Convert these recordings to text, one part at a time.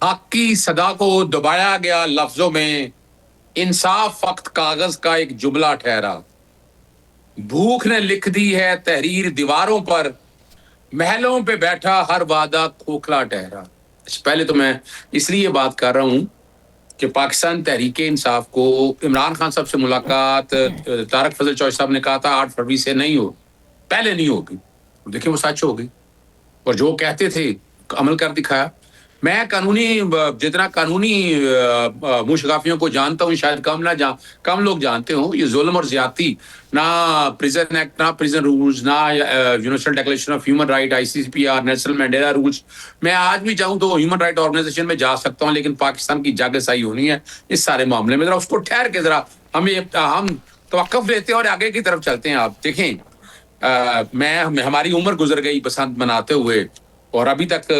حق کی صدا کو دبایا گیا لفظوں میں، انصاف فقط کاغذ کا ایک جملہ ٹھہرا، بھوک نے لکھ دی ہے تحریر دیواروں پر، محلوں پہ بیٹھا ہر وعدہ کھوکھلا ٹھہرا۔ پہلے تو میں اس لیے بات کر رہا ہوں کہ پاکستان تحریک انصاف کو عمران خان صاحب سے ملاقات طارق فضل چوہدری صاحب نے کہا تھا 8 فروری سے نہیں ہو، پہلے نہیں ہوگی، دیکھیں وہ سچ ہو گئی، اور جو کہتے تھے عمل کر دکھایا۔ میں جتنا قانونی مشغافیوں کو جانتا ہوں، شاید کم لوگ جانتے ہوں، یہ ظلم اور زیادتی نہ پریزن ایکٹ، نہ پریزن رولز، نہ universal declaration of human right, ICCPR، Nelson Mandela rules, میں آج بھی چاہوں تو ہیومن رائٹ آرگنائزیشن میں جا سکتا ہوں، لیکن پاکستان کی جاگ سائی ہونی ہے اس سارے معاملے میں۔ ذرا اس کو ٹھہر کے ذرا ہم توقف لیتے ہیں اور آگے کی طرف چلتے ہیں۔ آپ دیکھیں، ہماری عمر گزر گئی بسنت مناتے ہوئے، اور ابھی تک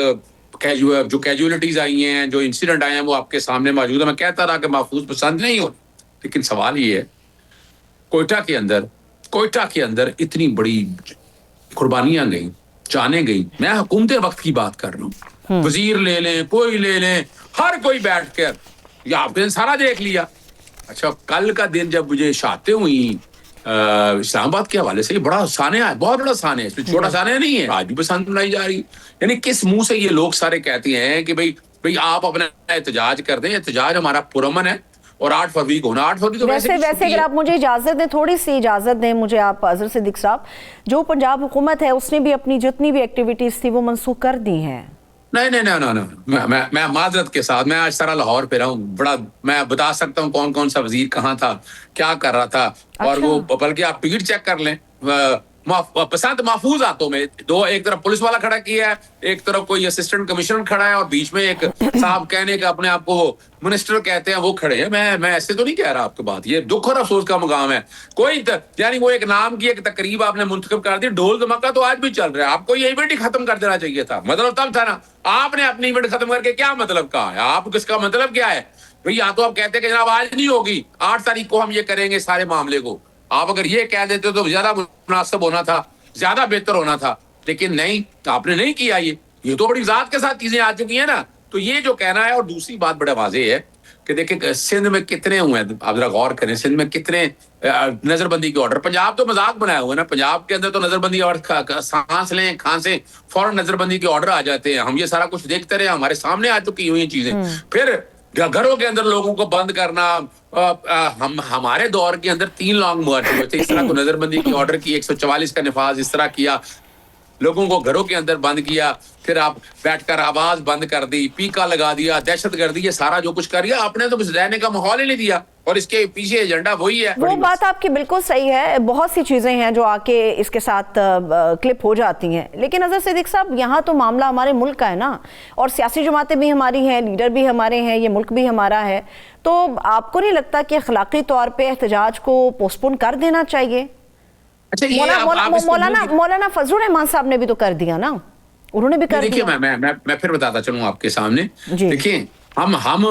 جو کیجولیٹیز آئی ہیں، جو انسیڈنٹ آئے ہیں، وہ آپ کے سامنے موجود ہے۔ میں کہتا رہا کہ محفوظ پسند نہیں ہو، لیکن سوال یہ ہے کوئٹہ کے اندر اتنی بڑی قربانیاں گئیں، جانیں گئیں۔ میں حکومت وقت کی بات کر رہا ہوں، وزیر لے لیں، کوئی لے لیں، ہر کوئی بیٹھ کر یا آپ نے سارا دیکھ لیا۔ اچھا، کل کا دن جب مجھے شہادتیں ہوئی اسلام آباد کے حوالے سے، یہ بڑا سانحہ ہے، بہت بڑا سانحہ ہے، اس میں چھوٹا سانحہ نہیں ہے، آج بھی پسند منائی جا رہی۔ یعنی کس منہ سے یہ لوگ سارے کہتے ہیں کہ بھئی آپ اپنا احتجاج کر دیں، احتجاج ہمارا پرامن ہے، اور 8 فروری کو ہونا، 8 فروری تو ویسے اگر آپ مجھے اجازت دیں، تھوڑی سی اجازت دیں مجھے، آپ اظہر صدیق صاحب، جو پنجاب حکومت ہے اس نے بھی اپنی جتنی بھی ایکٹیویٹیز تھی وہ منسوخ کر دی ہیں۔ نہیں، میں معذرت کے ساتھ، میں آج سارا لاہور پہ رہا ہوں، بڑا میں بتا سکتا ہوں کون سا وزیر کہاں تھا، کیا کر رہا تھا، اور وہ بلکہ آپ ٹکٹ چیک کر لیں، پسند محفوظ ہاتھوں میں، ایک طرف پولیس والا کھڑا کیا ہے، ایک طرف کوئی اسسٹنٹ کمشنر کھڑا ہے، اور بیچ میں ایک صاحب کہنے کا اپنے آپ کو منسٹر کہتے ہیں وہ کھڑے ہیں۔ میں ایسے تو نہیں کہہ رہا آپ کی بات، یہ دکھ اور افسوس کا مقام ہے۔ یعنی وہ ایک نام کی ایک تقریب آپ نے منتخب کر دی، ڈھول دھماکہ تو آج بھی چل رہا ہے، آپ کو یہ ایونٹ ہی ختم کر دینا چاہیے تھا، مطلب تب تھا نا۔ آپ نے اپنی ایونٹ ختم کر کے کیا مطلب کہا ہے؟ آپ کس کا مطلب کیا ہے بھئی؟ یا تو آپ کہتے ہیں کہ جناب آج نہیں ہوگی، 8 تاریخ کو ہم یہ کریں گے سارے معاملے کو، آپ اگر یہ کہہ دیتے تو زیادہ مناسب ہونا تھا، زیادہ بہتر ہونا تھا، لیکن نہیں، آپ نے نہیں کیا۔ یہ تو بڑی ذات کے ساتھ چیزیں آ چکی ہیں نا، تو یہ جو کہنا ہے۔ اور دوسری بات بڑا واضح ہے کہ دیکھیں سندھ میں کتنے ہوئے ہیں، آپ ذرا غور کریں، سندھ میں کتنے نظر بندی کے آرڈر۔ پنجاب تو مذاق بنایا ہوا ہے نا، پنجاب کے اندر تو نظر بندی اور سانس لیں کھانسیں فوراً نظر بندی کے آرڈر آ جاتے ہیں۔ ہم یہ سارا کچھ دیکھتے رہے، ہمارے سامنے آ چکی ہوئی چیزیں۔ پھر گھروں کے اندر لوگوں کو بند کرنا، ہمارے دور کے اندر 3 لانگ مارچ ہوئے تھے، اس طرح کو نظر بندی کی آرڈر کی، 144 کا نفاذ اس طرح کیا، لوگوں کو گھروں کے اندر بند کیا، پھر آپ بیٹھ کر آواز بند کر دی، پیکا لگا دیا، دہشت گردی، یہ سارا جو کچھ کر دیا آپ نے، تو رہنے کا ماحول ہی نہیں دیا، اور اس کے پیچھے ایجنڈا وہی ہے۔ وہ بات آپ کی بالکل صحیح ہے، بہت سی چیزیں ہیں جو آ کے اس کے ساتھ کلپ ہو جاتی ہیں، لیکن اظہر صدیق صاحب یہاں تو معاملہ ہمارے ملک کا ہے نا، اور سیاسی جماعتیں بھی ہماری ہیں، لیڈر بھی ہمارے ہیں، یہ ملک بھی ہمارا ہے، تو آپ کو نہیں لگتا کہ اخلاقی طور پہ احتجاج کو پوسٹ پون کر دینا چاہیے؟ مولانا فضل الرحمان صاحب نے بھی تو کر دیا نا، انہوں نے بھی کر دیا۔ دیکھیے میں پھر بتاتا چلوں آپ کے سامنے، دیکھیں ہم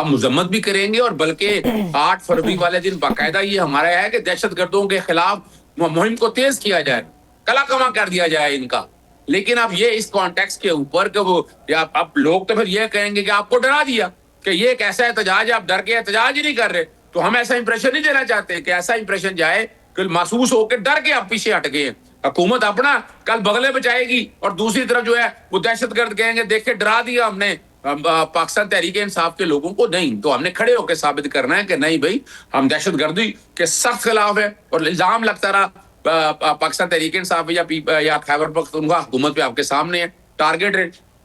مذمت بھی کریں گے، اور بلکہ 8 فروری والے دن باقاعدہ یہ ہمارا ہے کہ دہشت گردوں کے خلاف مہم کو تیز کیا جائے، کلا کما کر دیا جائے ان کا۔ لیکن اب یہ اس کانٹیکس کے اوپر کہ وہ اب لوگ تو پھر یہ کہیں گے کہ آپ کو ڈرا دیا کہ یہ ایک ایسا احتجاج ہے، آپ ڈر کے احتجاج ہی نہیں کر رہے، تو ہم ایسا امپریشن نہیں دینا چاہتے کہ ایسا امپریشن جائے کہ محسوس ہو کے ڈر کے آپ پیچھے ہٹ گئے ہیں۔ حکومت اپنا کل بغلے بچائے گی، اور دوسری طرف جو ہے وہ دہشت گرد کہیں گے دیکھیں ڈرا دیا ہم نے پاکستان تحریک انصاف کے لوگوں کو۔ نہیں، تو ہم نے کھڑے ہو کے ثابت کرنا ہے کہ نہیں بھائی، ہم دہشت گردی کے سخت خلاف ہے، اور الزام لگتا رہا پاکستان تحریک انصاف یا خیبر پختونخوا حکومت پہ آپ کے سامنے ہے، ٹارگیٹ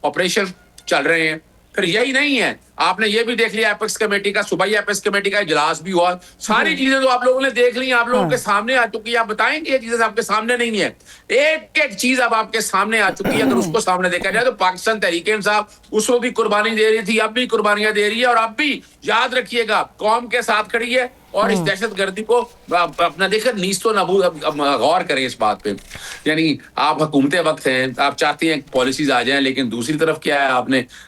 آپریشن چل رہے ہیں۔ پھر یہی نہیں ہے، آپ نے یہ بھی دیکھ لیا ایپیکس کمیٹی کا صوبائی ایپیکس کمیٹی کا اجلاس بھی ہوا، ساری چیزیں تو آپ لوگوں نے دیکھ لی، آپ لوگوں کے سامنے آ چکی ہے۔ آپ بتائیں کہ یہ چیزیں آپ کے سامنے نہیں ہے، ایک ایک چیز اب آپ کے سامنے آ چکی ہے۔ اگر اس کو سامنے دیکھا جائے تو پاکستان تحریک انصاف اس وقت بھی قربانی دے رہی تھی، اب بھی قربانیاں دے رہی ہے، اور اب بھی یاد رکھیے گا قوم کے ساتھ کھڑی ہے، اور اس دہشت گردی کو اپنا دیکھیں نیست و نابود۔ غور کریں اس بات پہ، یعنی آپ حکومت وقت ہیں، آپ چاہتے ہیں پالیسیز آ جائیں، لیکن دوسری طرف کیا ہے،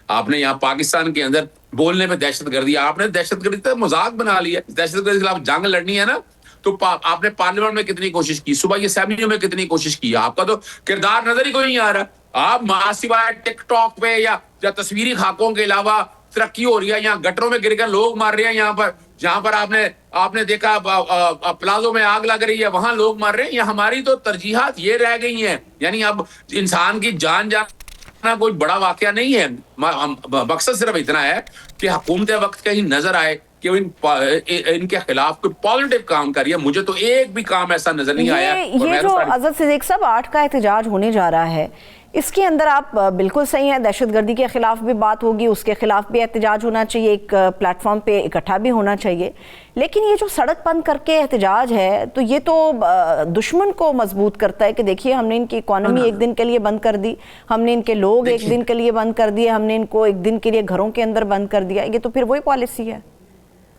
آپ نے یہاں پاکستان کے اندر بولنے میں دہشت گردی، آپ نے دہشت گردی تو مذاق بنا لیا۔ دہشت گردی کے خلاف جنگ لڑنی ہے نا، تو آپ نے پارلیمنٹ میں کتنی کوشش کی، صوبائی اسمبلیوں میں کتنی کوشش کی، آپ کا تو کردار نظر ہی کوئی نہیں آ رہا۔ آپ سوائے ٹک ٹاک پہ یا تصویری خاکوں کے علاوہ ترقی ہو رہی ہے، یہاں گٹروں میں گر کر لوگ مار رہے ہیں، یہاں پر جہاں پر آپ نے دیکھا پلازوں میں آگ لگ رہی ہے وہاں لوگ مار رہے ہیں. یہ ہماری تو ترجیحات یہ رہ گئی ہیں. یعنی اب انسان کی جان کوئی بڑا واقعہ نہیں ہے. مقصد صرف اتنا ہے کہ حکومت وقت کہیں نظر آئے کہ ان کے خلاف کوئی پازیٹیو کام کر رہی ہے. مجھے تو ایک بھی کام ایسا نظر نہیں آیا. یہ جو اظہر صدیق صاحب 8 کا احتجاج ہونے جا رہا ہے، اس کے اندر آپ بالکل صحیح ہیں، دہشت گردی کے خلاف بھی بات ہوگی، اس کے خلاف بھی احتجاج ہونا چاہیے، ایک پلیٹ فارم پہ اکٹھا بھی ہونا چاہیے. لیکن یہ جو سڑک بند کر کے احتجاج ہے تو یہ تو دشمن کو مضبوط کرتا ہے کہ دیکھیے ہم نے ان کی اکانومی ایک دن کے لیے بند کر دی، ہم نے ان کے لوگ ایک دن کے لیے بند کر دیے، ہم نے ان کو ایک دن کے لیے گھروں کے اندر بند کر دیا. یہ تو پھر وہی پالیسی ہے.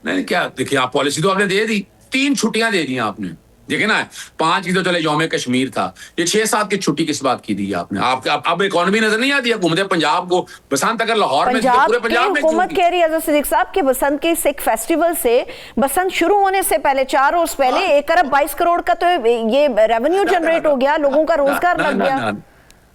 نہیں کیا دیکھیں آپ، پالیسی تو آپ نے دے دی، 3 چھٹیاں دے دی آپ نے. دیکھیں نا 5 کی تو چلے یوم کشمیر تھا، یہ 6-7 کی چھٹی کس بات کی دی آپ نے؟ آپ اب اکانومی نظر نہیں آتی حکومت پنجاب کو؟ بسنت اگر لاہور میں پورے پنجاب میں حکومت کہہ رہی ہے اظہر صدیق صاحب کہ بسنت کے اس ایک فیسٹیول سے، بسنت شروع ہونے سے پہلے 4 روز پہلے 1 ارب 22 کروڑ کا تو یہ ریونیو جنریٹ ہو گیا، لوگوں کا روزگار لگ گیا.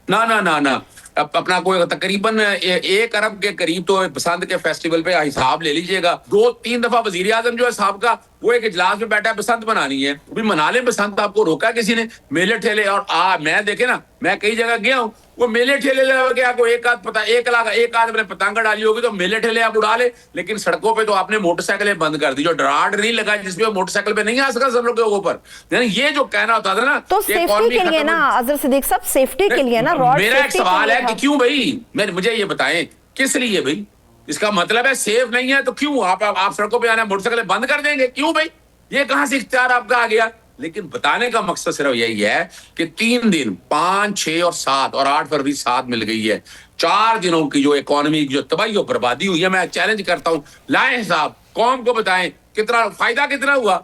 نہ اپنا کوئی تقریباً 1 ارب کے قریب تو بسنت کے فیسٹیول پہ حساب لے لیجئے گا. 2-3 دفعہ وزیر اعظم جو ہے صاحب کا وہ ایک اجلاس میں بیٹھا ہے بسنت منانی ہے، بھی منا لیں بسنت. آپ کو روکا کسی نے؟ میلے ٹھیلے اور میں دیکھیں نا، میں کئی جگہ گیا ہوں، وہ میلے ٹھیلے لگا کے آپ کو ایک آدھ اپنے پتنگ ڈالی ہوگی تو میلے ٹھیلے آپ اڑا لے. لیکن سڑکوں پہ تو آپ نے موٹر سائیکلیں بند کر دی، جو ڈراڈ نہیں لگا جس پہ موٹر سائیکل پہ نہیں آ سکا سب لوگوں کے اوپر. یعنی یہ جو کہنا ہوتا تھا نا تو سیفٹی کے لیے نا اظہر صدیق صاحب، سیفٹی کے لیے نا. میرا ایک سوال ہے کہ کیوں بھائی، مجھے یہ بتائیں کس لیے بھائی؟ اس کا مطلب ہے سیف نہیں ہے تو کیوں آپ سڑکوں پہ آنا موٹر سائیکلیں بند کر دیں گے؟ کیوں بھائی؟ یہ کہاں سے اختیار آپ کا آ گیا؟ لیکن بتانے کا مقصد صرف یہی ہے کہ 3 دن 5, 6 اور 7 اور 8 فروری ساتھ مل گئی ہے. 4 دنوں کی جو اکانومی کی جو تباہی و بربادی ہوئی ہے، میں چیلنج کرتا ہوں لائیں حساب، قوم کو بتائیں کتنا فائدہ کتنا ہوا.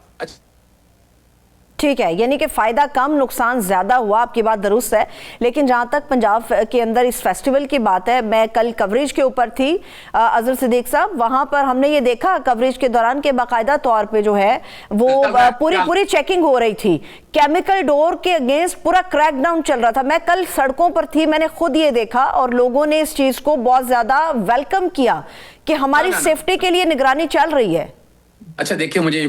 ٹھیک ہے، یعنی کہ فائدہ کم نقصان زیادہ ہوا، آپ کی بات درست ہے. لیکن جہاں تک پنجاب کے اندر اس فیسٹیول کی بات ہے، میں کل کوریج کے اوپر تھی اظہر صدیق صاحب، وہاں پر ہم نے یہ دیکھا کوریج کے دوران کے باقاعدہ طور پہ جو ہے وہ پوری چیکنگ ہو رہی تھی، کیمیکل ڈور کے اگینسٹ پورا کریک ڈاؤن چل رہا تھا. میں کل سڑکوں پر تھی، میں نے خود یہ دیکھا اور لوگوں نے اس چیز کو بہت زیادہ ویلکم کیا کہ ہماری سیفٹی کے لیے نگرانی چل رہی ہے. اچھا دیکھیں مجھے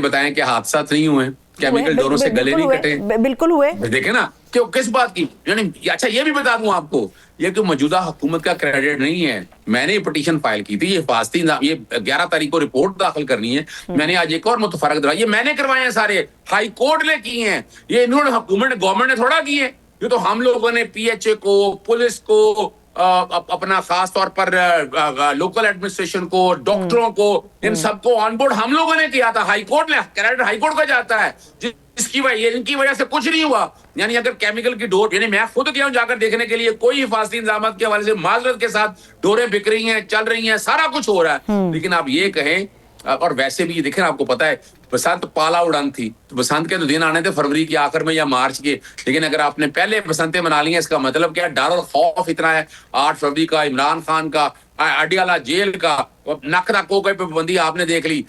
بتائیں کہ حادثات نہیں ہوئے؟ کیمیکل ڈوروں سے گلے نہیں کٹے؟ بالکل ہوئے. دیکھیں نا کہ کس بات کی، یعنی اچھا یہ بھی بتا دوں آپ کو، یہ تو موجودہ حکومت کا کریڈٹ نہیں ہے. میں نے پٹیشن فائل کی تھی، یہ حفاظتی یہ 11 تاریخ کو رپورٹ داخل کرنی ہے. میں نے آج ایک اور متفرق درائی، یہ میں نے کروائے ہیں سارے، ہائی کورٹ نے کی ہیں یہ، انہوں نے گورنمنٹ نے تھوڑا کی ہے. یہ تو ہم لوگوں نے پی ایچ اے کو، پولیس کو، اپنا خاص طور پر لوکل ایڈمنسٹریشن کو، ڈاکٹروں کو، ان سب کو آن بورڈ ہم لوگوں نے کیا تھا. ہائی کورٹ نے کریڈٹ ہائی کورٹ کا جاتا ہے، جس کی ان کی وجہ سے کچھ نہیں ہوا. یعنی اگر کیمیکل کی ڈور، یعنی میں خود گیا ہوں جا کر دیکھنے کے لیے، کوئی حفاظتی انتظامات کے حوالے سے معذرت کے ساتھ ڈوریں بک رہی ہیں، چل رہی ہیں، سارا کچھ ہو رہا ہے. لیکن آپ یہ کہیں، اور ویسے بھی دیکھیں آپ کو پتا ہے بسنت پالا اڑان تھی، تو بسنت کے تو دن آنے تھے فروری کے آخر میں یا مارچ کے. لیکن اگر آپ نے پہلے بسنتیں منا لی ہیں، اس کا مطلب کیا ہے؟ ڈر اور خوف اتنا ہے. 8 فروری کا، عمران خان کا، اڈیالہ جیل کا، نقدہ کوکے پہ پابندی آپ نے دیکھ لی.